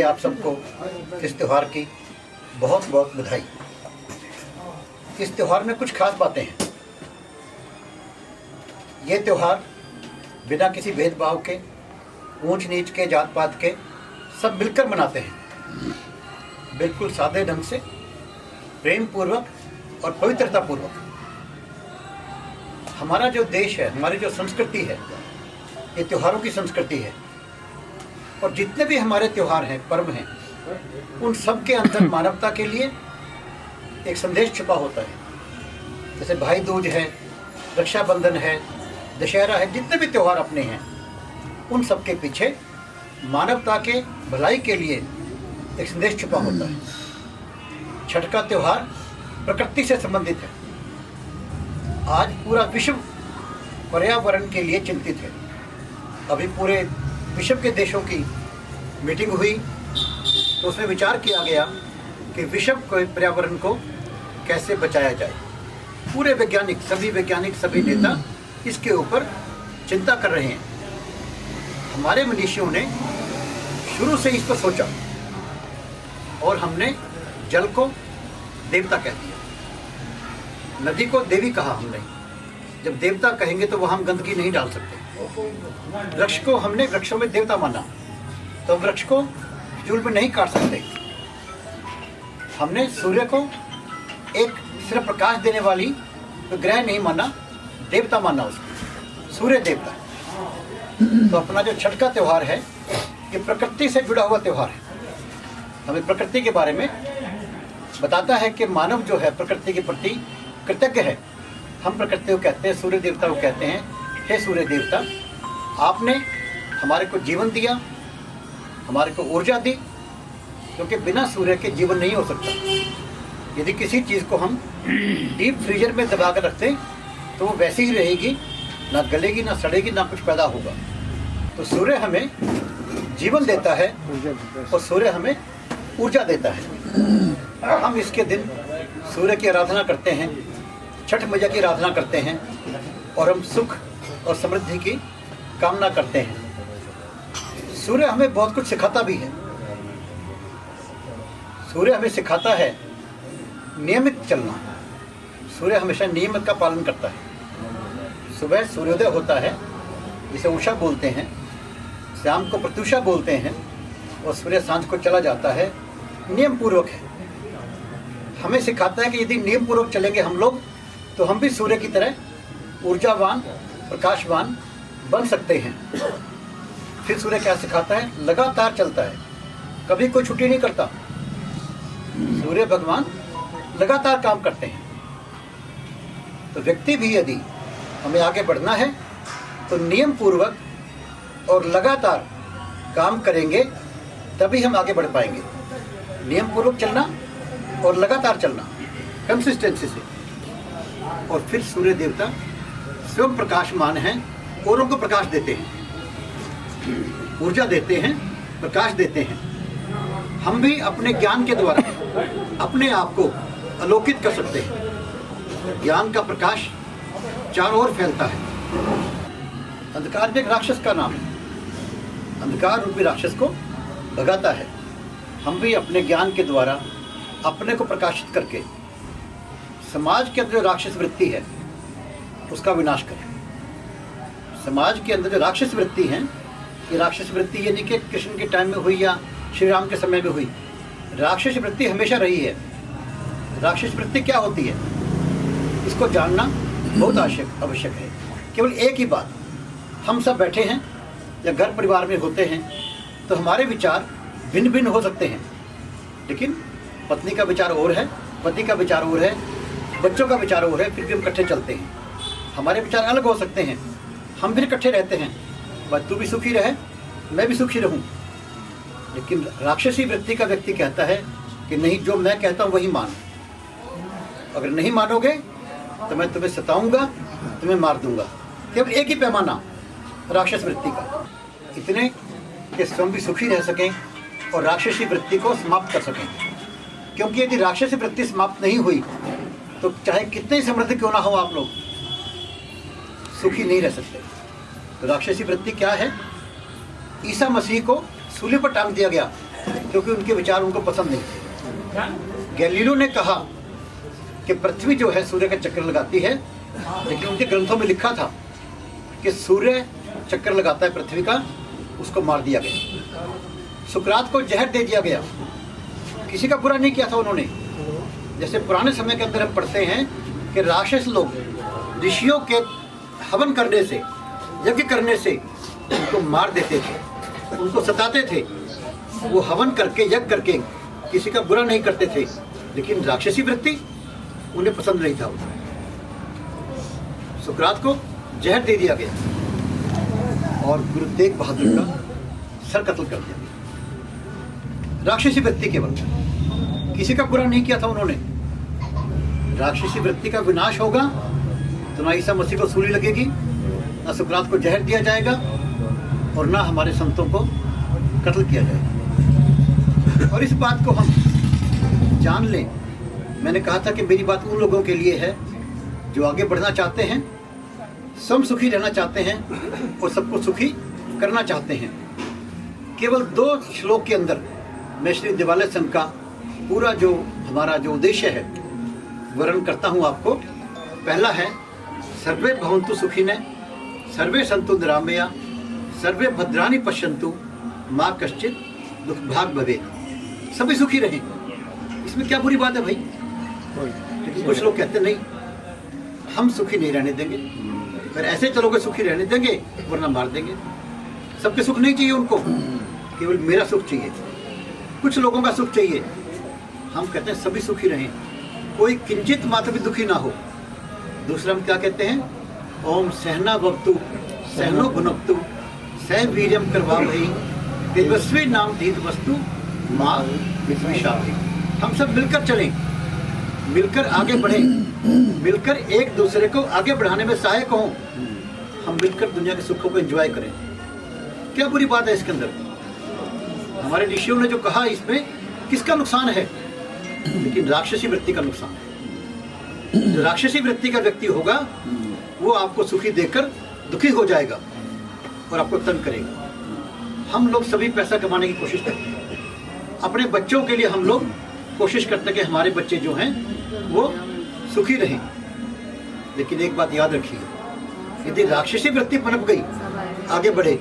आप सबको इस त्यौहार की बहुत बहुत बधाई। इस त्यौहार में कुछ खास बातें हैं। ये त्यौहार बिना किसी भेदभाव के, ऊंच नीच के, जात पात के सब मिलकर मनाते हैं, बिल्कुल सादे ढंग से, प्रेम पूर्वक और पवित्रता पूर्वक। हमारा जो देश है, हमारी जो संस्कृति है, ये त्योहारों की संस्कृति है। और जितने भी हमारे त्यौहार हैं, पर्व हैं, उन सब के अंदर मानवता के लिए एक संदेश छुपा होता है। जैसे भाई दूज है, रक्षाबंधन है, दशहरा है, जितने भी त्यौहार अपने हैं, उन सब के पीछे मानवता के भलाई के लिए एक संदेश छुपा होता है। छठ का त्यौहार प्रकृति से संबंधित है। आज पूरा विश्व पर्यावरण के लिए चिंतित है। अभी पूरे विश्व के देशों की मीटिंग हुई तो उसमें विचार किया गया कि विश्व को, पर्यावरण को कैसे बचाया जाए। पूरे वैज्ञानिक, सभी नेता इसके ऊपर चिंता कर रहे हैं। हमारे मनीषियों ने शुरू से इस पर सोचा और हमने जल को देवता कह दिया, नदी को देवी कहा हमने। जब देवता कहेंगे तो वहाँ हम गंदगी नहीं डाल सकते। वृक्ष को हमने वृक्षों में देवता माना, तो वृक्ष को फिजूल में नहीं काट सकते। हमने सूर्य को एक सिर्फ प्रकाश देने वाली तो ग्रह नहीं माना, देवता माना उसको, सूर्य देवता। तो अपना जो छठ का त्यौहार है, ये प्रकृति से जुड़ा हुआ त्यौहार है। हमें प्रकृति के बारे में बताता है कि मानव जो है प्रकृति के प्रति कृतज्ञ है। हम प्रकृति को कहते हैं, सूर्य देवता को कहते हैं, हे सूर्य देवता, आपने हमारे को जीवन दिया, हमारे को ऊर्जा दी, क्योंकि बिना सूर्य के जीवन नहीं हो सकता। यदि किसी चीज़ को हम डीप फ्रीजर में दबा कर रखते तो वो वैसे ही रहेगी, ना गलेगी, ना सड़ेगी, ना कुछ पैदा होगा। तो सूर्य हमें जीवन देता है और सूर्य हमें ऊर्जा देता है। हम इसके दिन सूर्य की आराधना करते हैं, छठ मैया की आराधना करते हैं और हम सुख और समृद्धि की कामना करते हैं। सूर्य हमें बहुत कुछ सिखाता भी है। सूर्य हमें सिखाता है नियमित चलना। सूर्य हमेशा नियम का पालन करता है। सुबह सूर्योदय होता है, जिसे उषा बोलते हैं, शाम को प्रत्युषा बोलते हैं, और सूर्य सांझ को चला जाता है। नियम पूर्वक है। हमें सिखाता है कि यदि नियम पूर्वक चलेंगे हम लोग, तो हम भी सूर्य की तरह ऊर्जावान, प्रकाशवान बन सकते हैं। फिर सूर्य क्या सिखाता है? लगातार चलता है, कभी कोई छुट्टी नहीं करता। सूर्य भगवान लगातार काम करते हैं। तो व्यक्ति भी यदि हमें आगे बढ़ना है तो नियम पूर्वक और लगातार काम करेंगे, तभी हम आगे बढ़ पाएंगे। नियम पूर्वक चलना और लगातार चलना, कंसिस्टेंसी से। और फिर सूर्य देवता स्वयं प्रकाशमान हैं, औरों को प्रकाश देते हैं, ऊर्जा देते हैं, प्रकाश देते हैं। हम भी अपने ज्ञान के द्वारा अपने आप को आलोकित कर सकते हैं। ज्ञान का प्रकाश चारों ओर फैलता है। अंधकार भी एक राक्षस का नाम है। अंधकार रूपी राक्षस को भगाता है। हम भी अपने ज्ञान के द्वारा अपने को प्रकाशित करके समाज के अंदर जो राक्षस वृत्ति है उसका विनाश करें। समाज के अंदर जो राक्षस वृत्ति है, ये राक्षस वृत्ति ये नहीं कि कृष्ण के टाइम में हुई या श्री राम के समय में हुई। राक्षस वृत्ति हमेशा रही है। राक्षस वृत्ति क्या होती है, इसको जानना बहुत आवश्यक है। केवल एक ही बात, हम सब बैठे हैं या घर परिवार में होते हैं तो हमारे विचार भिन्न भिन्न हो सकते हैं, लेकिन पत्नी का विचार और है, पति का विचार और है, बच्चों का विचार और है, फिर भी हम इकट्ठे चलते हैं। हमारे विचार अलग हो सकते हैं, हम भी इकट्ठे रहते हैं। बस तू भी सुखी रहे, मैं भी सुखी रहूं। लेकिन राक्षसी वृत्ति का व्यक्ति कहता है कि नहीं, जो मैं कहता हूं वही मान। अगर नहीं मानोगे तो मैं तुम्हें सताऊंगा, तुम्हें मार दूंगा। केवल एक ही पैमाना राक्षस वृत्ति का, इतने कि स्वयं भी सुखी रह सकें और राक्षसी वृत्ति को समाप्त कर सकें। क्योंकि यदि राक्षसी वृत्ति समाप्त नहीं हुई तो चाहे कितने समृद्ध क्यों ना हो, आप लोग सुखी नहीं रह सकते। तो राक्षसी वृत्ति क्या है? ईसा मसीह को सूली पर टांग दिया गया क्योंकि उनके विचार उनको पसंद नहीं थे। गैलीलियो ने कहा कि पृथ्वी जो है सूर्य का चक्कर लगाती है, लेकिन उनके ग्रंथों में लिखा था कि सूर्य चक्कर लगाता है पृथ्वी का, उसको मार दिया गया। सुकरात को जहर दे दिया गया, किसी का बुरा नहीं किया था उन्होंने। जैसे पुराने समय के अंदर हम पढ़ते हैं कि राक्षस लोग ऋषियों के हवन करने से, यज्ञ करने से उनको मार देते थे, उनको सताते थे। वो हवन करके, यज्ञ करके किसी का बुरा नहीं करते थे, लेकिन राक्षसी वृत्ति उन्हें पसंद नहीं था। सुकरात को जहर दे दिया गया और गुरु तेग बहादुर का सर कत्ल कर दिया गया। राक्षसी वृत्ति केवल, किसी का बुरा नहीं किया था उन्होंने। राक्षसी वृत्ति का विनाश होगा तो ना ईसा मसीह को सूली लगेगी, ना सुकरात को जहर दिया जाएगा, और ना हमारे संतों को कत्ल किया जाएगा। और इस बात को हम जान लें। मैंने कहा था कि मेरी बात उन लोगों के लिए है जो आगे बढ़ना चाहते हैं, सब सुखी रहना चाहते हैं और सबको सुखी करना चाहते हैं। केवल 2 श्लोक के अंदर मैं श्री देवालय संघ का पूरा जो हमारा जो उद्देश्य है वर्णन करता हूँ आपको। पहला है सर्वे भवन्तु सुखिनः, सर्वे सन्तु निरामया, सर्वे भद्राणि पश्यन्तु, माँ कश्चित् दुःखभाग् भवेत्। सभी सुखी रहें। इसमें क्या बुरी बात है भाई? लेकिन कुछ लोग कहते नहीं, हम सुखी नहीं रहने देंगे, अगर ऐसे चलोगे सुखी रहने देंगे वरना मार देंगे। सबके सुख नहीं चाहिए उनको, केवल मेरा सुख चाहिए, कुछ लोगों का सुख चाहिए। हम कहते हैं सभी सुखी रहें, कोई किंचित मात्र भी दुखी ना हो। दूसरा हम क्या कहते हैं? ओम सहना भवतु सहनो भुनक्तु सह वीर्यम करवावहै तेजस्वी नाम धीत वस्तु माँ विद्विषावहै। हम सब मिलकर चलें, मिलकर आगे बढ़ें, मिलकर एक दूसरे को आगे बढ़ाने में सहायक हों। हम मिलकर दुनिया के सुखों को एंजॉय करें। क्या बुरी बात है इसके अंदर? हमारे ऋषियों ने जो कहा, इसमें किसका नुकसान है? लेकिन राक्षसी वृत्ति का नुकसान है। जो राक्षसी वृत्ति का व्यक्ति होगा वो आपको सुखी देकर दुखी हो जाएगा और आपको तंग करेगा। हम लोग सभी पैसा कमाने की कोशिश करते हैं, अपने बच्चों के लिए हम लोग कोशिश करते हैं कि हमारे बच्चे जो हैं वो सुखी रहें। लेकिन एक बात याद रखिए, यदि राक्षसी वृत्ति पनप गई, आगे बढ़े,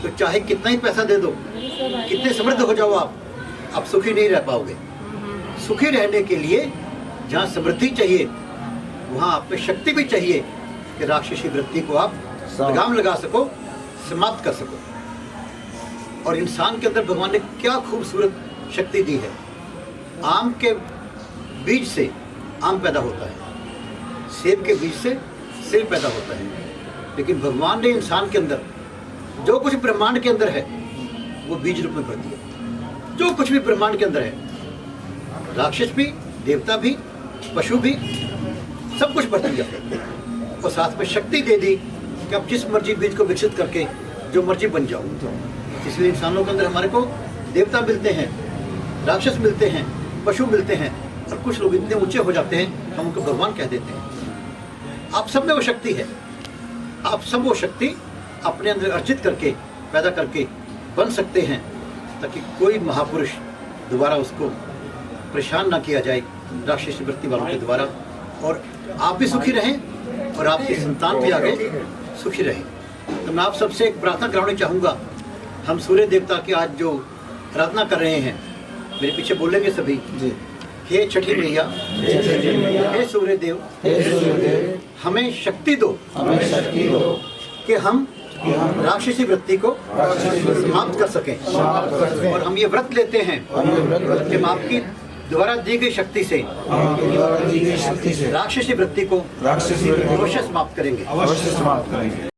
तो चाहे कितना ही पैसा दे दो, कितने समृद्ध हो जाओ आप सुखी नहीं रह पाओगे। सुखी रहने के लिए जहाँ समृद्धि चाहिए वहाँ आप में शक्ति भी चाहिए कि राक्षसी वृत्ति को आप लगाम लगा सको, समाप्त कर सको। और इंसान के अंदर भगवान ने क्या खूबसूरत शक्ति दी है। आम के बीज से आम पैदा होता है, सेब के बीज से सेब पैदा होता है, लेकिन भगवान ने इंसान के अंदर जो कुछ ब्रह्मांड के अंदर है वो बीज रूप में भर दिया। जो कुछ भी ब्रह्मांड के अंदर है, राक्षस भी, देवता भी, पशु भी, सब कुछ भर दिया और साथ में शक्ति दे दी कि आप जिस मर्जी बीज को विकसित करके जो मर्जी बन जाओ। इसलिए इंसानों के अंदर हमारे को देवता मिलते हैं, राक्षस मिलते हैं, पशु मिलते हैं, और कुछ लोग इतने ऊंचे हो जाते हैं हम उनको भगवान कह देते हैं। आप सब में वो शक्ति है, आप सब वो शक्ति अपने अंदर अर्जित करके, पैदा करके बन सकते हैं, ताकि कोई महापुरुष दोबारा उसको परेशान ना किया जाए राक्षसी वृत्ति वालों के द्वारा, और आप भी सुखी रहें और आपकी संतान भी आगे सुखी रहे। तो मैं आप सबसे एक प्रार्थना करानी चाहूँगा। हम सूर्य देवता की आज जो आराधना कर रहे हैं, मेरे पीछे बोलेंगे सभी जी। हे छठी मैया, हे सूर्य देव, हमें शक्ति दो कि हम राक्षसी वृत्ति को समाप्त कर सकें। और हम ये व्रत लेते हैं कि हम आपकी द्वारा दी गई शक्ति से राक्षसी वृत्ति को अवश्य समाप्त करेंगे।